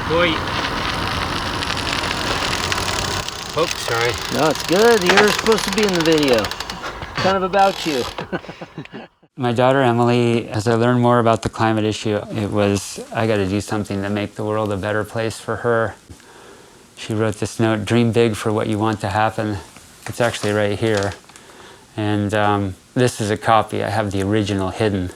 Boy. Oops, sorry. No, it's good. You're supposed to be in the video. Kind of about you. My daughter Emily, as I learned more about the climate issue, I got to do something to make the world a better place for her. She wrote this note, dream big for what you want to happen. It's actually right here. And this is a copy. I have the original hidden.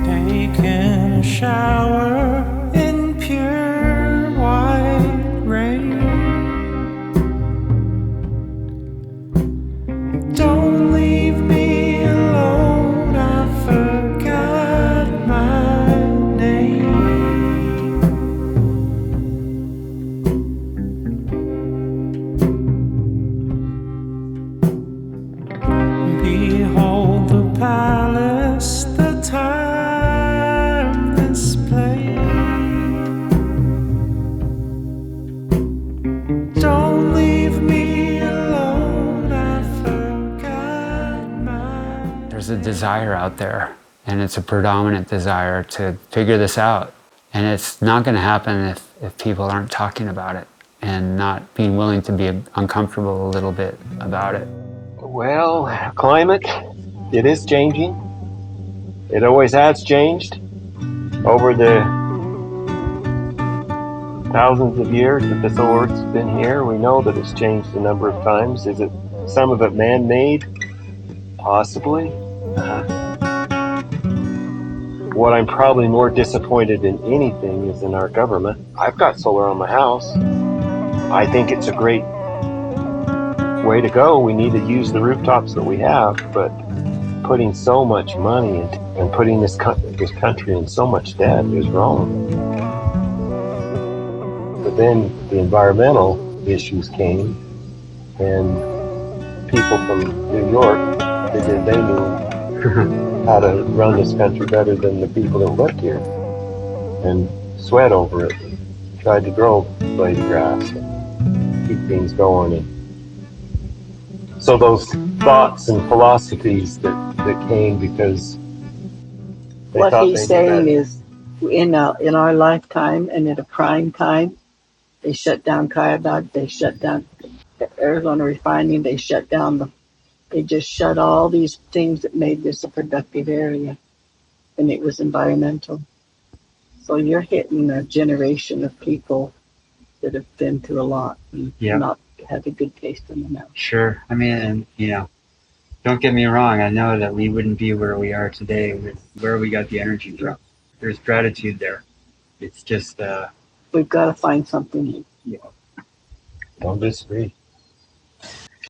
Taking a shower in pure white rain. Don't leave me alone, I forgot my name. Behold the palace, the timeless place. Don't leave me alone, I forgot my. There's a desire out there, and it's a predominant desire to figure this out. And it's not going to happen if people aren't talking about it and not being willing to be uncomfortable a little bit about it. Well, climate, it is changing. It always has changed over the thousands of years that this Earth's been here. We know that it's changed a number of times. Is it some of it man-made? Possibly. What I'm probably more disappointed in anything is in our government. I've got solar on my house. I think it's a great way to go. We need to use the rooftops that we have, but putting so much money and putting this country in so much debt is wrong. But then the environmental issues came, and people from New York figured they knew how to run this country better than the people that lived here, and sweat over it, tried to grow blade grass and keep things going. And so those thoughts and philosophies that came because they what thought he's they saying knew is in our lifetime and at a prime time, they shut down Coyote, they shut down Arizona refining, they just shut all these things that made this a productive area, and it was environmental. So you're hitting a generation of people that have been through a lot and not had a good taste in the mouth. Sure. I mean, and, don't get me wrong. I know that we wouldn't be where we are today with where we got the energy from. There's gratitude there. It's just... we've got to find something new. Don't disagree.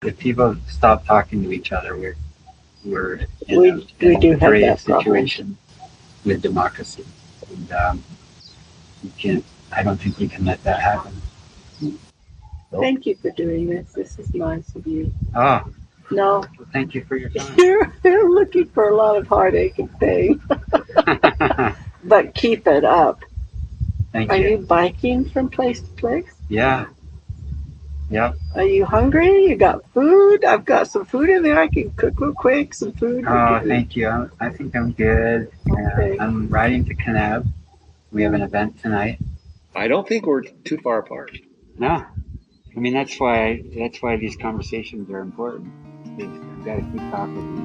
If people stop talking to each other, we're We do have grave that problem. situation with democracy. And I don't think we can let that happen. Thank you for doing this. This is nice of you. Oh, No, well, thank you for your time. you're looking for a lot of heartache and pain, but keep it up. Thank Are you. you biking from place to place? Yeah. Yep. Are you hungry? You got food? I've got some food in there. I can cook real quick, some food. Oh, thank you. I think I'm good. Okay. I'm riding to Kanab. We have an event tonight. I don't think we're too far apart. No. I mean, that's why these conversations are important. You've got to keep talking,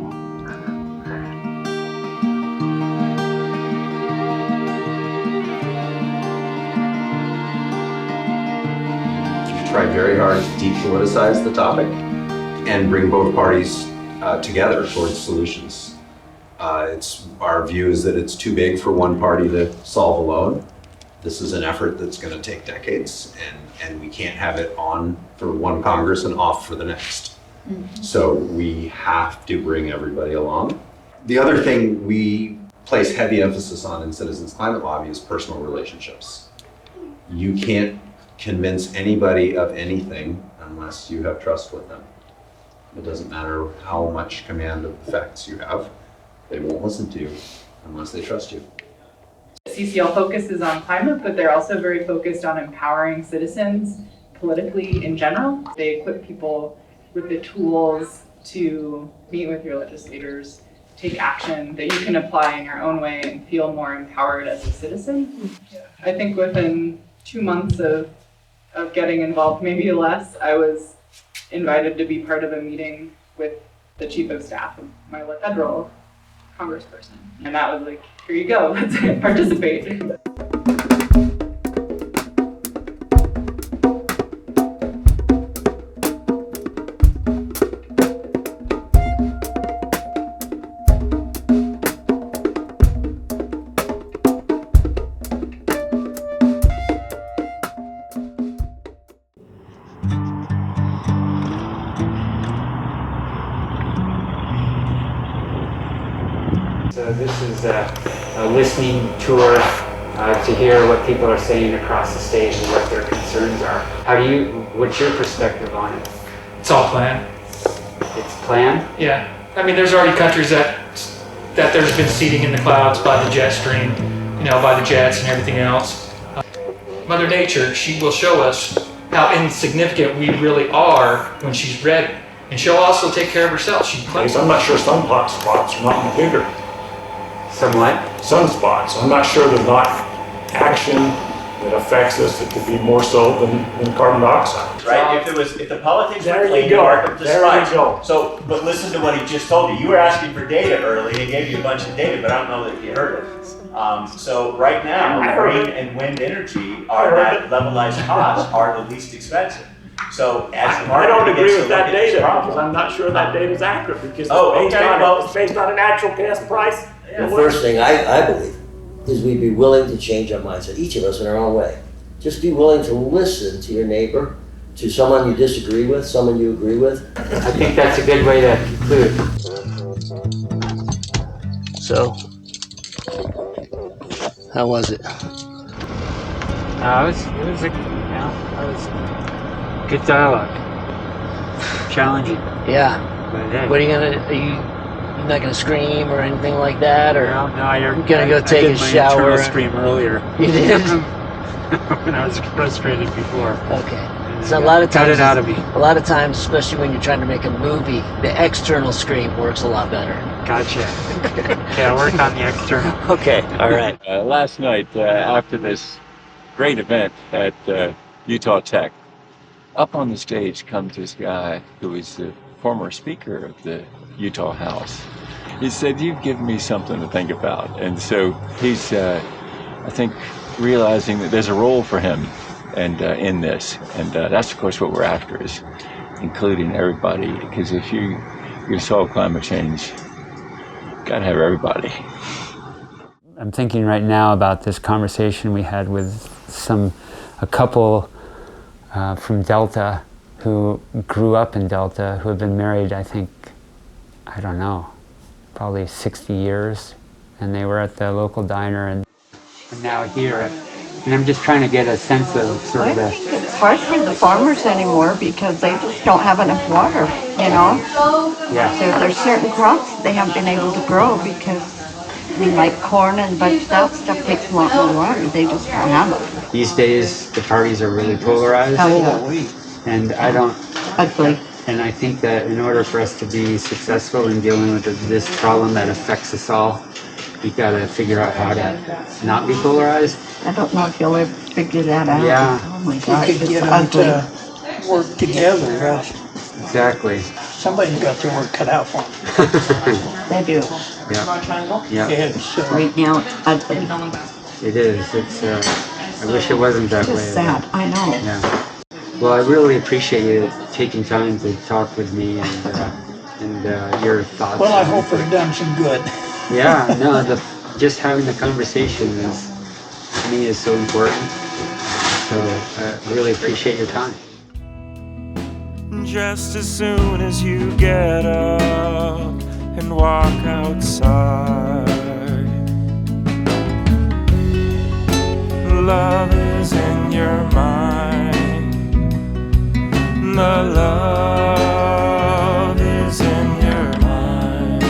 Tried very hard to depoliticize the topic and bring both parties together towards solutions. Our view is that it's too big for one party to solve alone. This is an effort that's going to take decades, and we can't have it on for one Congress and off for the next. Mm-hmm. So we have to bring everybody along. The other thing we place heavy emphasis on in Citizens Climate Lobby is personal relationships. You can't convince anybody of anything unless you have trust with them. It doesn't matter how much command of the facts you have, they won't listen to you. unless they trust you. CCL focuses on climate, but they're also very focused on empowering citizens politically in general. They equip people with the tools to meet with your legislators, take action that you can apply in your own way and feel more empowered as a citizen. I think within 2 months of getting involved, maybe less, I was invited to be part of a meeting with the chief of staff of my federal congressperson. And that was like, here you go, let's participate. So this is a listening tour to hear what people are saying across the state and what their concerns are. What's your perspective on it? It's all planned. It's planned? Yeah. I mean, there's already countries that there's been seeding in the clouds by the jet stream, by the jets and everything else. Mother Nature, she will show us how insignificant we really are when she's ready. And she'll also take care of herself. I'm not sure spots are not bigger. Somewhat? Sunspots. I'm not sure there's not action that affects us that could be more so than carbon dioxide. Right? If the politics There were clean, you you go. mark up the There spikes. you go. So, but listen to what he just told you. You were asking for data early. He gave you a bunch of data, but I don't know that you heard it. So right now, green and wind energy are at levelized costs are the least expensive. So as the I market don't begins agree to with look that at this data problem- because I'm not sure that data is accurate because Oh, it's, okay, well- it's based on an actual gas price. The first thing I believe is we'd be willing to change our mindset, each of us in our own way. Just be willing to listen to your neighbor, to someone you disagree with, someone you agree with. I think that's a good way to conclude. So, how was it? It was good dialogue. Challenging. Yeah. But hey. What are you're not gonna scream or anything like that, or you're gonna go take a shower? Scream earlier. You did? When I was frustrated before. Okay. So a lot of Got times, it out of me. a lot of times, especially when you're trying to make a movie, the external scream works a lot better. Gotcha. Okay, I'll work on the external. Okay. All right. Last night, after this great event at Utah Tech, up on the stage comes this guy who is the former speaker of the Utah House. He said, "You've given me something to think about." And so he's, I think, realizing that there's a role for him and in this. And that's, of course, what we're after, is including everybody. Because if you're going to solve climate change, you've got to have everybody. I'm thinking right now about this conversation we had with a couple from Delta who grew up in Delta, who have been married, I think, I don't know, probably 60 years. And they were at the local diner and now here. And I'm just trying to get a sense of sort of I think it's hard for the farmers anymore because they just don't have enough water, Yeah. There's certain crops they haven't been able to grow because, like corn and bunch that stuff takes a lot more water. They just don't have it. These days, the parties are really polarized. Oh, yeah. And I don't... Ugly. And I think that in order for us to be successful in dealing with this problem that affects us all, we've got to figure out how to not be polarized. I don't know if you'll ever figure that out. Yeah. Oh my God, You could it's get them ugly. to work together, right? Exactly. Somebody's got their work cut out for them. They do. Yeah. And so, Right now, it's ugly. It is. It's. I wish it wasn't that way. Just sad. I know. Yeah. Well, I really appreciate you taking time to talk with me and your thoughts. well, I hope it's done some good. Yeah. No. Just having the conversation to me is so important. So I really appreciate your time. Just as soon as you get up and walk outside, love is in your mind. The love is in your mind.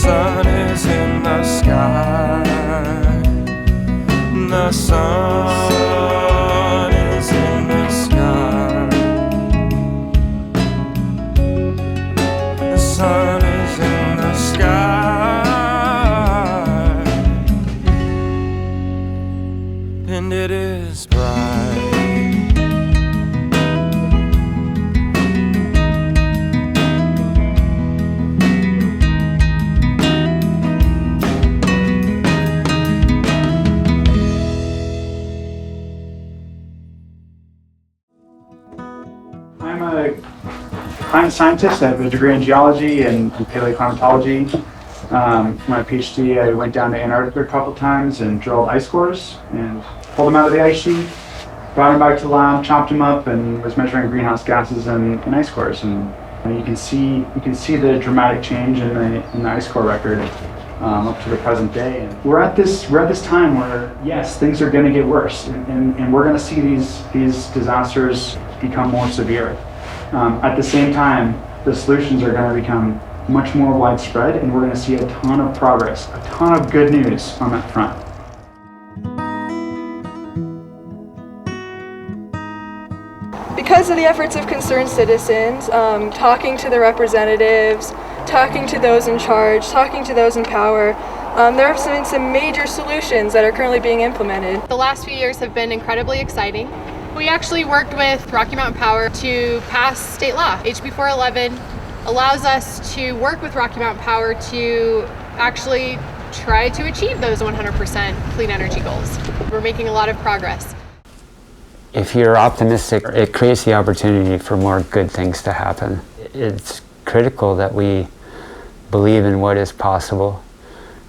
sun is in the sky. The sun is in the sky. The sun is in the sky, and it is bright. I'm a climate scientist. I have a degree in geology and paleoclimatology. For my PhD, I went down to Antarctica a couple times and drilled ice cores and pulled them out of the ice sheet, brought them back to the lab, chopped them up, and was measuring greenhouse gases in ice cores. And you can see the dramatic change in the ice core record up to the present day. And we're at this time where yes, things are going to get worse, and we're going to see these disasters become more severe. At the same time, the solutions are going to become much more widespread, and we're going to see a ton of progress, a ton of good news on that front. Because of the efforts of concerned citizens, talking to the representatives, talking to those in charge, talking to those in power, there have been some major solutions that are currently being implemented. The last few years have been incredibly exciting. We actually worked with Rocky Mountain Power to pass state law. HB 411 allows us to work with Rocky Mountain Power to actually try to achieve those 100% clean energy goals. We're making a lot of progress. If you're optimistic, it creates the opportunity for more good things to happen. It's critical that we believe in what is possible.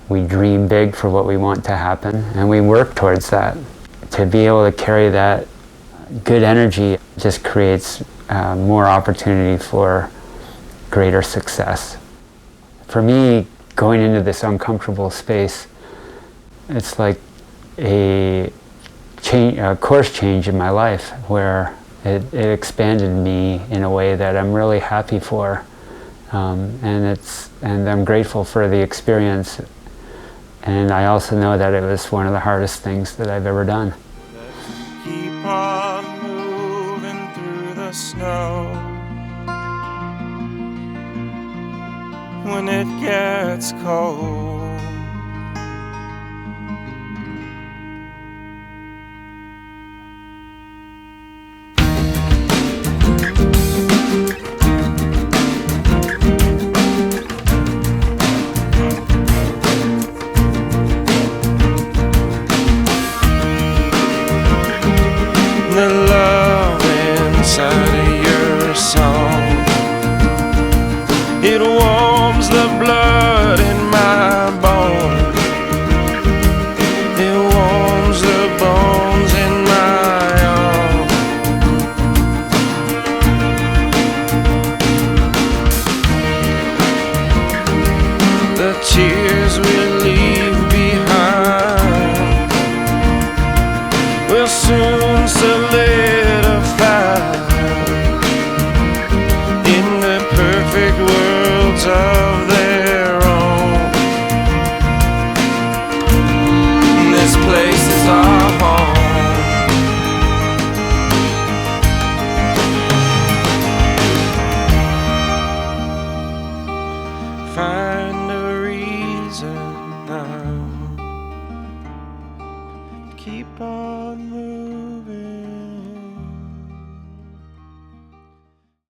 We dream big for what we want to happen, and we work towards that. To be able to carry that good energy just creates more opportunity for greater success. For me, going into this uncomfortable space, it's like a course change in my life where it expanded me in a way that I'm really happy for, and I'm grateful for the experience. And I also know that it was one of the hardest things that I've ever done. Keep on moving through the snow. When it gets cold, the love inside of your song, it warms the blood in my bones, it warms the bones in my arm. The tears we leave behind will soon solidify in the perfect worlds of